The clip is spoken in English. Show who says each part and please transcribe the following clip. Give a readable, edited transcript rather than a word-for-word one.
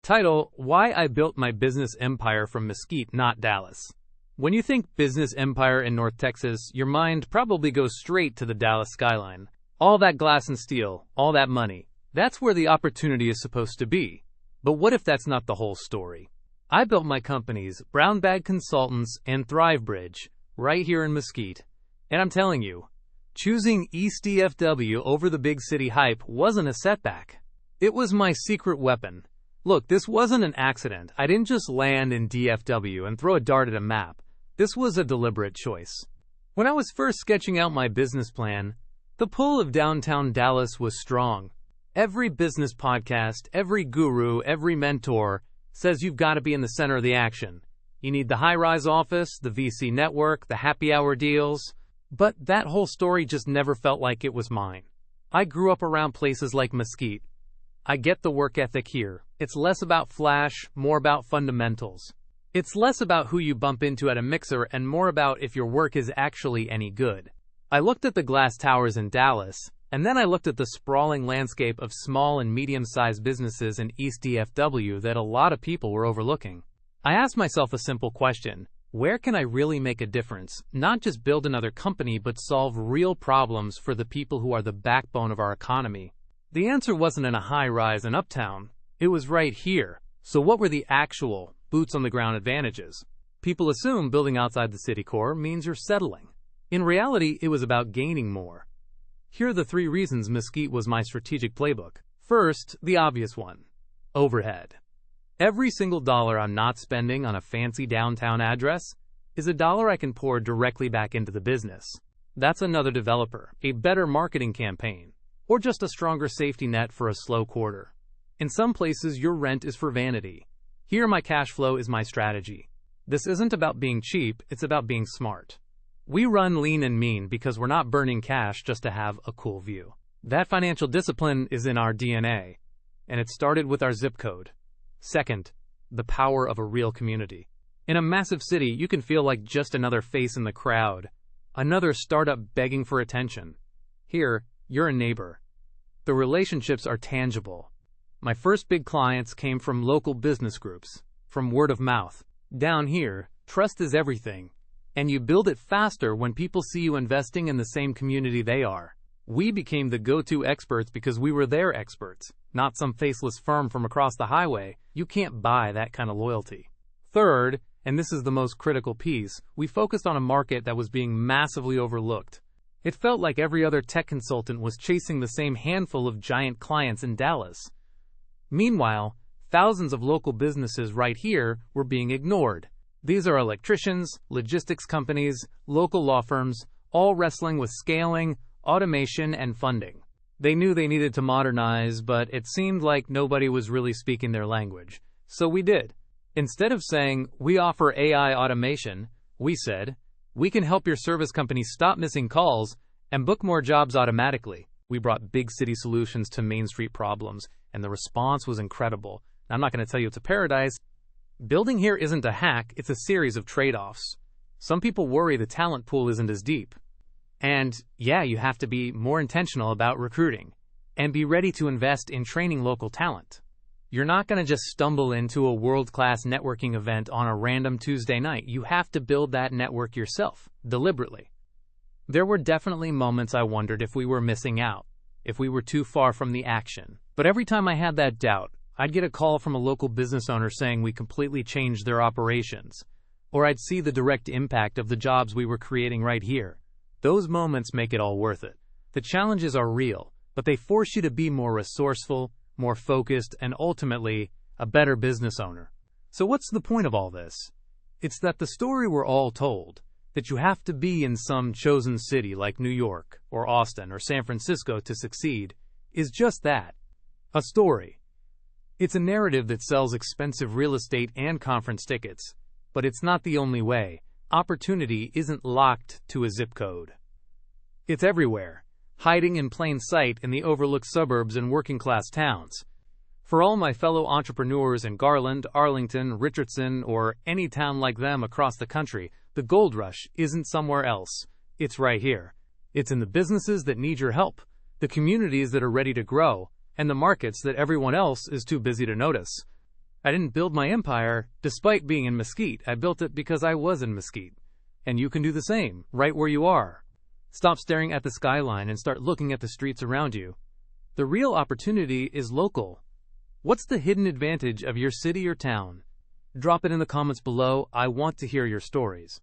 Speaker 1: Title: Why I Built My Business Empire from Mesquite, Not Dallas. When you think business empire in North Texas, your mind probably goes straight to the Dallas skyline. All that glass and steel, all that money. That's where the opportunity is supposed to be. But what if that's not the whole story? I built my companies, Brown Bag Consultants and ThriveBridge, right here in Mesquite. And I'm telling you, choosing East DFW over the big city hype wasn't a setback. It was my secret weapon. Look, this wasn't an accident. I didn't just land in DFW and throw a dart at a map. This was a deliberate choice. When I was first sketching out my business plan, the pull of downtown Dallas was strong. Every business podcast, every guru, every mentor says you've got to be in the center of the action. You need the high-rise office, the VC network, the happy hour deals. But that whole story just never felt like it was mine. I grew up around places like Mesquite. I get the work ethic here. It's less about flash, more about fundamentals. It's less about who you bump into at a mixer and more about if your work is actually any good. I looked at the glass towers in Dallas, and then I looked at the sprawling landscape of small and medium-sized businesses in East DFW that a lot of people were overlooking. I asked myself a simple question: where can I really make a difference? Not just build another company, but solve real problems for the people who are the backbone of our economy. The answer wasn't in a high-rise in Uptown. It was right here. So what were the actual boots-on-the-ground advantages? People assume building outside the city core means you're settling. In reality, it was about gaining more. Here are the 3 reasons Mesquite was my strategic playbook. First, the obvious one: overhead. Every single dollar I'm not spending on a fancy downtown address is a dollar I can pour directly back into the business. That's another developer, a better marketing campaign, or just a stronger safety net for a slow quarter. In some places, your rent is for vanity. Here, my cash flow is my strategy. This isn't about being cheap, it's about being smart. We run lean and mean because we're not burning cash just to have a cool view. That financial discipline is in our DNA, and it started with our zip code. Second, the power of a real community. In a massive city, you can feel like just another face in the crowd, another startup begging for attention. Here, you're a neighbor. The relationships are tangible. My first big clients came from local business groups, from word of mouth. Down here, trust is everything, and you build it faster when people see you investing in the same community they are. We became the go-to experts because we were their experts, not some faceless firm from across the highway. You can't buy that kind of loyalty. Third, and this is the most critical piece, we focused on a market that was being massively overlooked. It felt like every other tech consultant was chasing the same handful of giant clients in Dallas. Meanwhile, thousands of local businesses right here were being ignored. These are electricians, logistics companies, local law firms, all wrestling with scaling, automation, and funding. They knew they needed to modernize, but it seemed like nobody was really speaking their language. So we did. Instead of saying, "We offer AI automation," we said, "We can help your service company stop missing calls and book more jobs automatically." We brought big city solutions to Main Street problems, and the response was incredible. Now, I'm not going to tell you it's a paradise. Building here isn't a hack, it's a series of trade-offs. Some people worry the talent pool isn't as deep. And yeah, you have to be more intentional about recruiting and be ready to invest in training local talent. You're not going to just stumble into a world-class networking event on a random Tuesday night. You have to build that network yourself, deliberately. There were definitely moments I wondered if we were missing out, if we were too far from the action. But every time I had that doubt, I'd get a call from a local business owner saying we completely changed their operations, or I'd see the direct impact of the jobs we were creating right here. Those moments make it all worth it. The challenges are real, but they force you to be more resourceful, more focused, and ultimately, a better business owner. So what's the point of all this? It's that the story we're all told, that you have to be in some chosen city like New York, or Austin, or San Francisco to succeed, is just that, a story. It's a narrative that sells expensive real estate and conference tickets, but it's not the only way. Opportunity isn't locked to a zip code. It's everywhere, hiding in plain sight in the overlooked suburbs and working-class towns. For all my fellow entrepreneurs in Garland, Arlington, Richardson, or any town like them across the country, the gold rush isn't somewhere else. It's right here. It's in the businesses that need your help, the communities that are ready to grow, and the markets that everyone else is too busy to notice. I didn't build my empire despite being in Mesquite. I built it because I was in Mesquite. And you can do the same, right where you are. Stop staring at the skyline and start looking at the streets around you. The real opportunity is local. What's the hidden advantage of your city or town? Drop it in the comments below. I want to hear your stories.